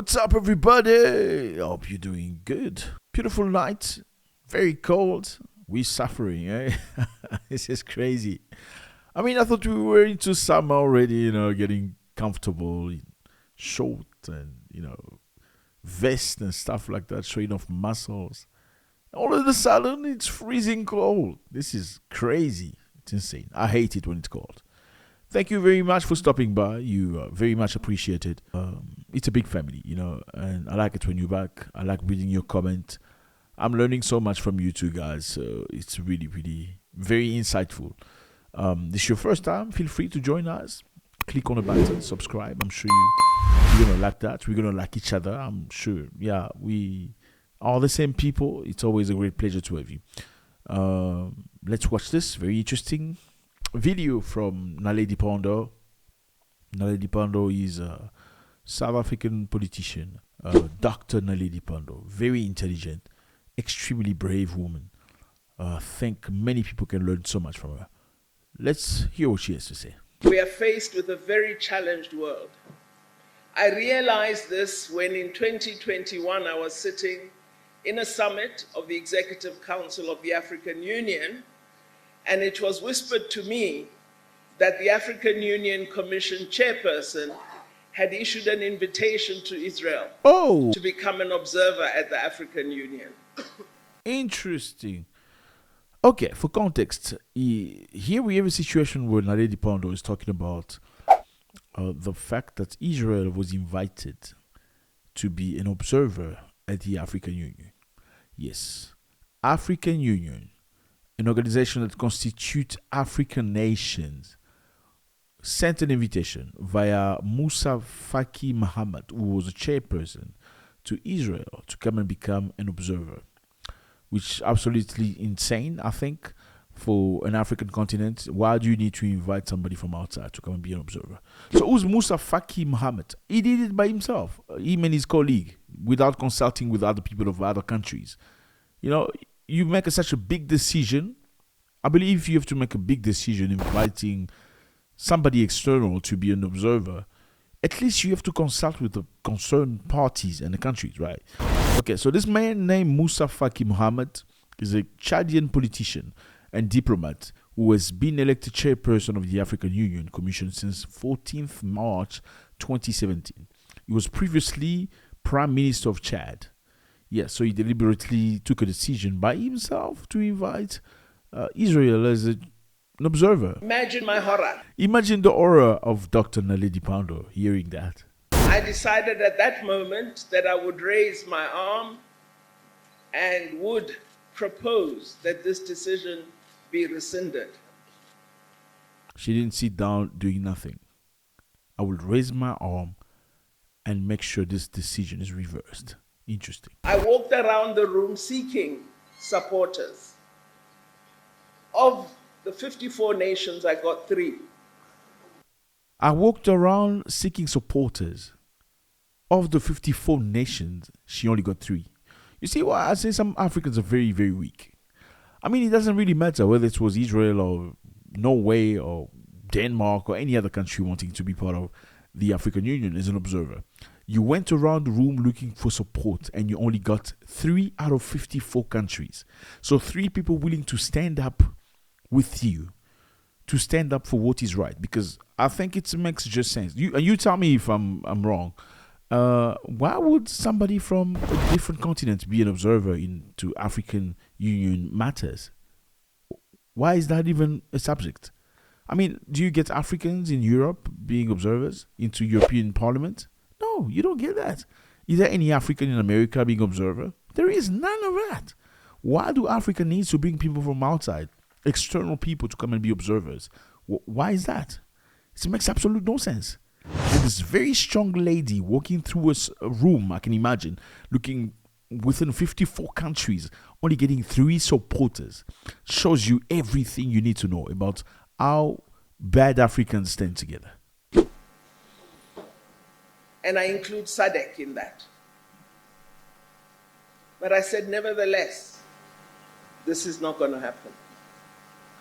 What's up, everybody? Hope you're doing good. Beautiful night, very cold. We're suffering, eh? This is crazy. I mean, I thought we were into summer already, getting comfortable, short and, vest and stuff like that, showing off muscles. All of a sudden, it's freezing cold. This is crazy. It's insane. I hate it when it's cold. Thank you very much for stopping by. You are very much appreciated. It's a big family, and I like it when you're back. I like reading your comment. I'm learning so much from you two guys, so it's really, really very insightful. This is your first time, feel free to join us. Click on the button, subscribe. I'm sure you're going to like that. We're going to like each other, I'm sure. Yeah, we are the same people. It's always a great pleasure to have you. Let's watch this very interesting video from Naledi Pandor. Naledi Pandor is a South African politician, Dr. Naledi Pandor. Very intelligent, extremely brave woman. I think many people can learn so much from her. Let's hear what she has to say. We are faced with a very challenged world. I realized this when in 2021 I was sitting in a summit of the Executive Council of the African Union, and it was whispered to me that the African Union Commission chairperson had issued an invitation to Israel to become an observer at the African Union. Interesting. Okay, for context, here we have a situation where Naledi Pandor is talking about the fact that Israel was invited to be an observer at the African Union. Yes, African Union, an organization that constitutes African nations, sent an invitation via Moussa Faki Mohammed, who was a chairperson, to Israel to come and become an observer, which is absolutely insane, I think, for an African continent. Why do you need to invite somebody from outside to come and be an observer? So who's Moussa Faki Mohammed? He did it by himself, him and his colleague, without consulting with other people of other countries. You make such a big decision. I believe you have to make a big decision inviting somebody external to be an observer. At least you have to consult with the concerned parties and the countries, right? Okay, so this man named Moussa Faki Mohammed is a Chadian politician and diplomat who has been elected chairperson of the African Union Commission since 14th March 2017. He was previously Prime Minister of Chad. Yes, so he deliberately took a decision by himself to invite Israel as an observer. Imagine my horror. Imagine the horror of Dr. Naledi Pandor hearing that. I decided at that moment that I would raise my arm and would propose that this decision be rescinded. She didn't sit down doing nothing. I will raise my arm and make sure this decision is reversed. Interesting. I walked around the room seeking supporters. Of the 54 nations, I got 3. I walked around seeking supporters. Of the 54 nations, she only got 3. You see why I say some Africans are very, very weak? I mean, it doesn't really matter whether it was Israel or Norway or Denmark or any other country wanting to be part of the African Union as an observer. You went around the room looking for support and you only got 3 out of 54 countries. So 3 people willing to stand up with you, to stand up for what is right, because I think it makes just sense. You tell me if I'm wrong. Why would somebody from a different continent be an observer into African Union matters? Why is that even a subject? I mean, do you get Africans in Europe being observers into European Parliament? No, you don't get that. Is there any African in America being observer? There is none of that. Why do Africa need to bring people from outside, external people, to come and be observers? Why is that? It makes absolute no sense. And this very strong lady walking through a room, I can imagine, looking within 54 countries, only getting 3 supporters, shows you everything you need to know about how bad Africans stand together. And I include SADC in that. But I said, nevertheless, this is not going to happen.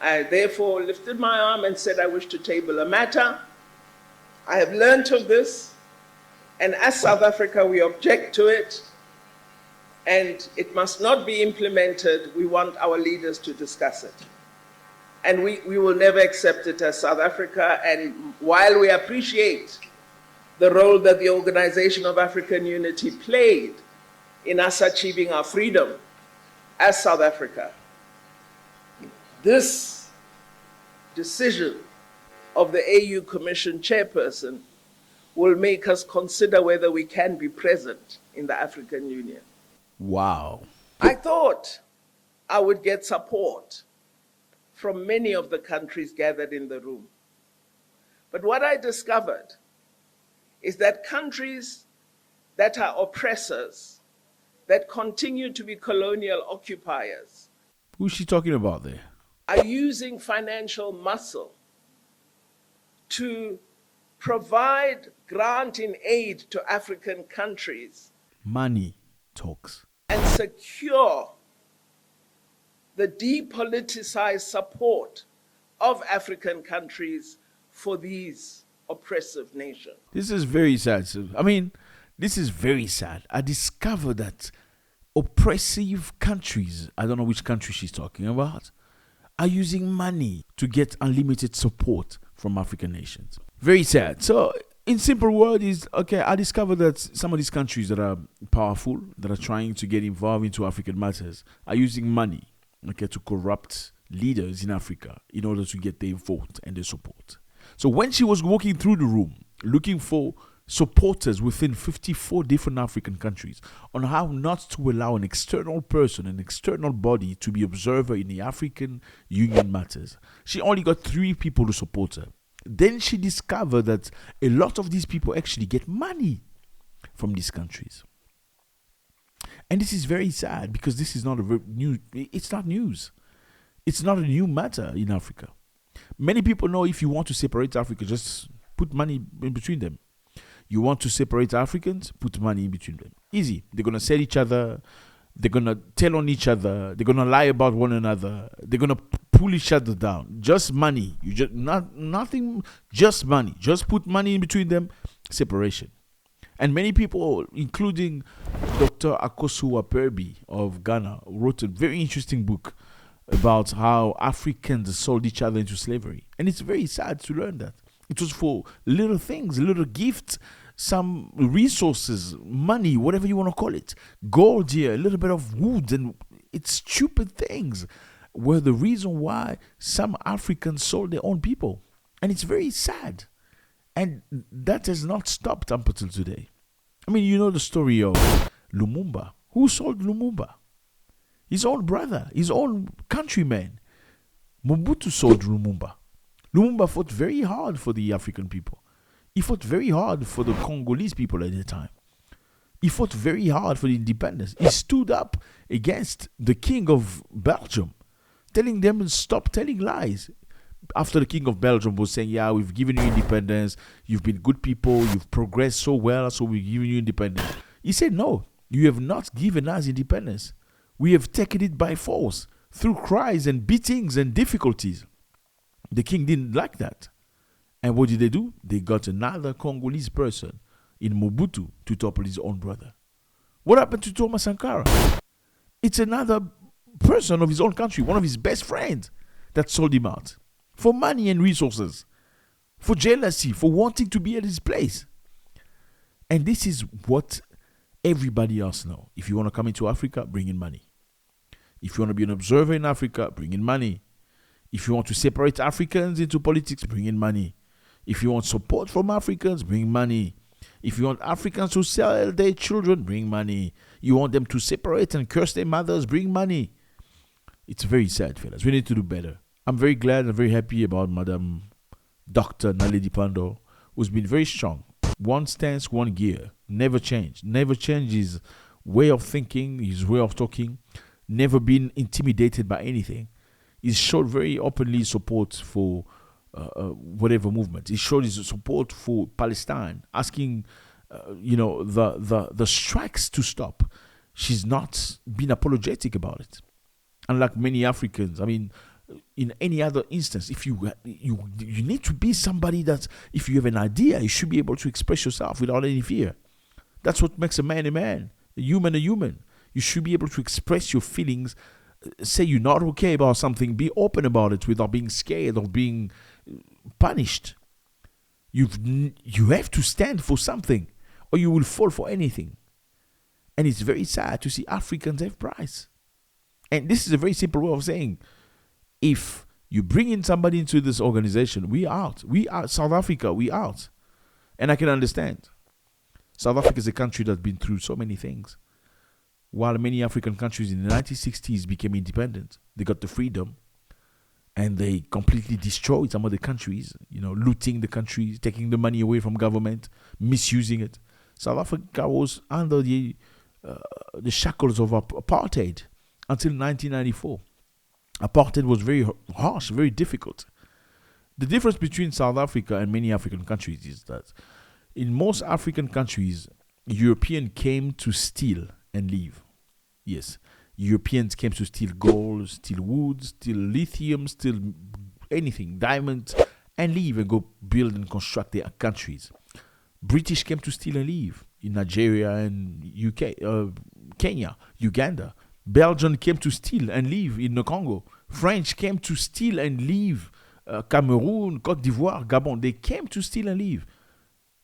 I therefore lifted my arm and said, I wish to table a matter. I have learnt of this. And as South Africa, we object to it, and it must not be implemented. We want our leaders to discuss it. And we will never accept it as South Africa. And while we appreciate the role that the Organization of African Unity played in us achieving our freedom as South Africa, this decision of the AU Commission chairperson will make us consider whether we can be present in the African Union. Wow. I thought I would get support from many of the countries gathered in the room. But what I discovered is that countries that are oppressors, that continue to be colonial occupiers, Who's she talking about there? are using financial muscle to provide granting aid to African countries Money talks. and secure the depoliticized support of African countries for these oppressive nations. This is very sad. I mean, this is very sad. I discovered that oppressive countries, I don't know which country she's talking about, are using money to get unlimited support from African nations. Very sad. So, in simple words, is okay. I discovered that some of these countries that are powerful, that are trying to get involved into African matters, are using money, okay, to corrupt leaders in Africa in order to get their vote and their support. So when she was walking through the room looking for supporters within 54 different African countries on how not to allow an external person, an external body to be observer in the African Union matters, she only got 3 people to support her. Then she discovered that a lot of these people actually get money from these countries. And this is very sad because this is not it's not news. It's not a new matter in Africa. Many people know if you want to separate Africa, just put money in between them. You want to separate Africans, put money in between them. Easy. They're going to sell each other. They're going to tell on each other. They're going to lie about one another. They're going to pull each other down. Just money. You just nothing, just money. Just put money in between them, separation. And many people, including Dr. Akosu Aperbi of Ghana, wrote a very interesting book about how Africans sold each other into slavery. And it's very sad to learn that. It was for little things, little gifts, some resources, money, whatever you want to call it. Gold here, a little bit of wood, and it's stupid things were the reason why some Africans sold their own people. And it's very sad. And that has not stopped up until today. I mean, you know the story of Lumumba. Who sold Lumumba? His own brother, his own countryman. Mobutu sold Lumumba. Lumumba fought very hard for the African people. He fought very hard for the Congolese people at the time. He fought very hard for the independence. He stood up against the king of Belgium, telling them to stop telling lies. After the king of Belgium was saying, yeah, we've given you independence, you've been good people, you've progressed so well, so we've given you independence. He said, no, you have not given us independence. We have taken it by force, through cries and beatings and difficulties. The king didn't like that. And what did they do? They got another Congolese person in Mobutu to topple his own brother. What happened to Thomas Sankara? It's another person of his own country, one of his best friends, that sold him out for money and resources, for jealousy, for wanting to be at his place. And this is what everybody else knows. If you want to come into Africa, bring in money. If you want to be an observer in Africa, bring in money. If you want to separate Africans into politics, bring in money. If you want support from Africans, bring money. If you want Africans to sell their children, bring money. You want them to separate and curse their mothers, bring money. It's very sad, fellas. We need to do better. I'm very glad and very happy about Madam Dr. Naledi Pandor, who's been very strong. One stance, one gear. Never changed. Never changed his way of thinking, his way of talking. Never been intimidated by anything. He showed very openly support for whatever movement. He showed his support for Palestine, asking, the strikes to stop. She's not been apologetic about it. Unlike many Africans, I mean, in any other instance, if you need to be somebody that, if you have an idea, you should be able to express yourself without any fear. That's what makes a man a man, a human a human. You should be able to express your feelings, say you're not okay about something, be open about it without being scared of being punished. You have to stand for something, or you will fall for anything. And it's very sad to see Africans have price. And this is a very simple way of saying, if you bring in somebody into this organization, we out. We out. South Africa, we out. And I can understand. South Africa is a country that's been through so many things. While many African countries in the 1960s became independent, they got the freedom, and they completely destroyed some of the countries, looting the countries, taking the money away from government, misusing it. South Africa was under the shackles of apartheid until 1994. Apartheid was very harsh, very difficult. The difference between South Africa and many African countries is that in most African countries, Europeans came to steal and leave. Yes, Europeans came to steal gold, steal wood, steal lithium, steal anything, diamonds, and leave and go build and construct their countries. British came to steal and leave in Nigeria and UK, Kenya, Uganda. Belgium came to steal and leave in the Congo. French came to steal and leave. Cameroon, Côte d'Ivoire, Gabon, they came to steal and leave.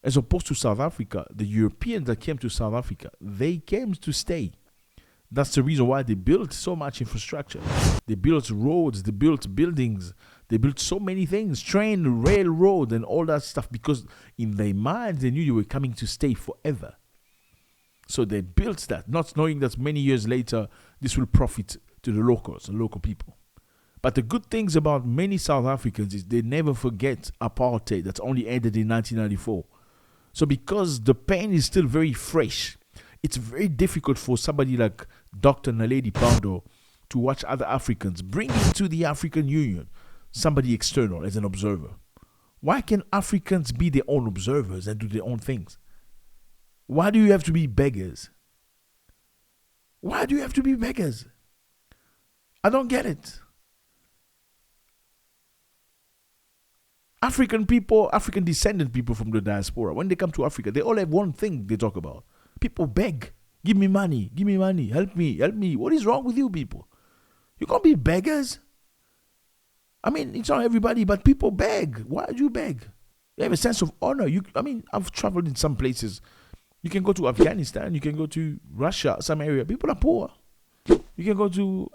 As opposed to South Africa, the Europeans that came to South Africa, they came to stay. That's the reason why they built so much infrastructure. They built roads, they built buildings, they built so many things, train, railroad, and all that stuff, because in their minds, they knew they were coming to stay forever. So they built that, not knowing that many years later, this will profit to the locals, the local people. But the good things about many South Africans is they never forget apartheid that's only ended in 1994. So because the pain is still very fresh, it's very difficult for somebody like Dr. Naledi Pandor to watch other Africans bring into the African Union somebody external as an observer. Why can Africans be their own observers and do their own things? Why do you have to be beggars? Why do you have to be beggars? I don't get it. African people, African descendant people from the diaspora, when they come to Africa, they all have one thing they talk about. People beg. Give me money, help me. What is wrong with you people? You can't be beggars. I mean, it's not everybody, but people beg. Why do you beg? You have a sense of honor. I've traveled in some places. You can go to Afghanistan, you can go to Russia, some area. People are poor. You can go to,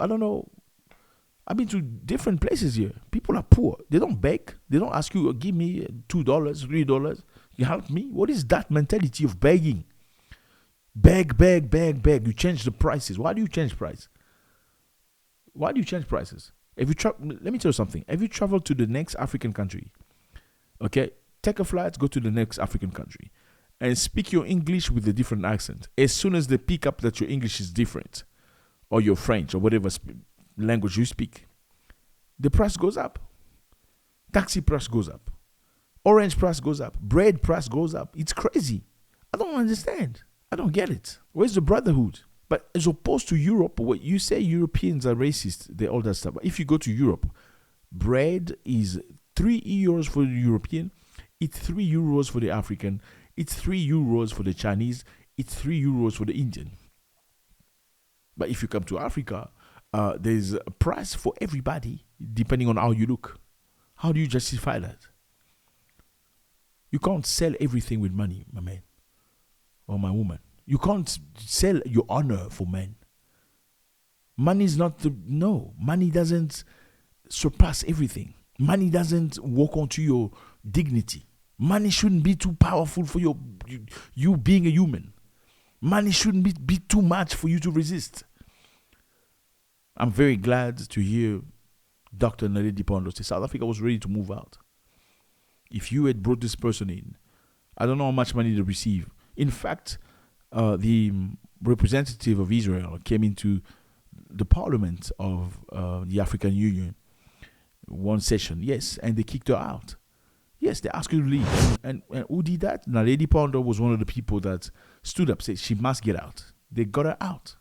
I've been to different places here. People are poor. They don't beg. They don't ask you, give me $2, $3. You help me? What is that mentality of begging? Beg. You change the prices. Why do you change price? Why do you change prices? Let me tell you something. Have you traveled to the next African country? Okay, take a flight, go to the next African country, and speak your English with a different accent. As soon as they pick up that your English is different, or your French, or whatever language you speak, the price goes up. Taxi price goes up. Orange price goes up. Bread price goes up. It's crazy. I don't understand. I don't get it. Where's the brotherhood? But as opposed to Europe, what you say Europeans are racist, they all that stuff. But if you go to Europe, bread is 3 euros for the European, it's 3 euros for the African, it's 3 euros for the Chinese, it's 3 euros for the Indian. But if you come to Africa, there's a price for everybody depending on how you look. How do you justify that? You can't sell everything with money, my man or my woman. You can't sell your honor for men. Money is not money doesn't surpass everything. Money doesn't walk onto your dignity. Money shouldn't be too powerful for you being a human. Money shouldn't be too much for you to resist. I'm very glad to hear Dr. Naledi Pandor say South Africa was ready to move out. If you had brought this person in, I don't know how much money they receive. In fact, the representative of Israel came into the parliament of the African Union one session, yes, and they kicked her out. Yes, they asked her to leave. And who did that? Naledi Pandor was one of the people that stood up, said she must get out. They got her out.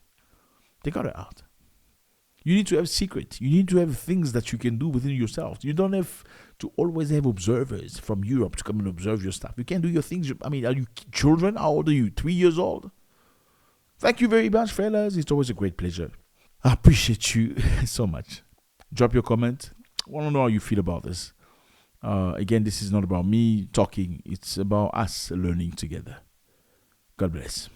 You need to have secret. You need to have things that you can do within yourself. You don't have to always have observers from Europe to come and observe your stuff. You can do your things. I mean, are you children? How old are you? 3 years old? Thank you very much, fellas. It's always a great pleasure. I appreciate you so much. Drop your comment. I want to know how you feel about this. Again, this is not about me talking. It's about us learning together. God bless.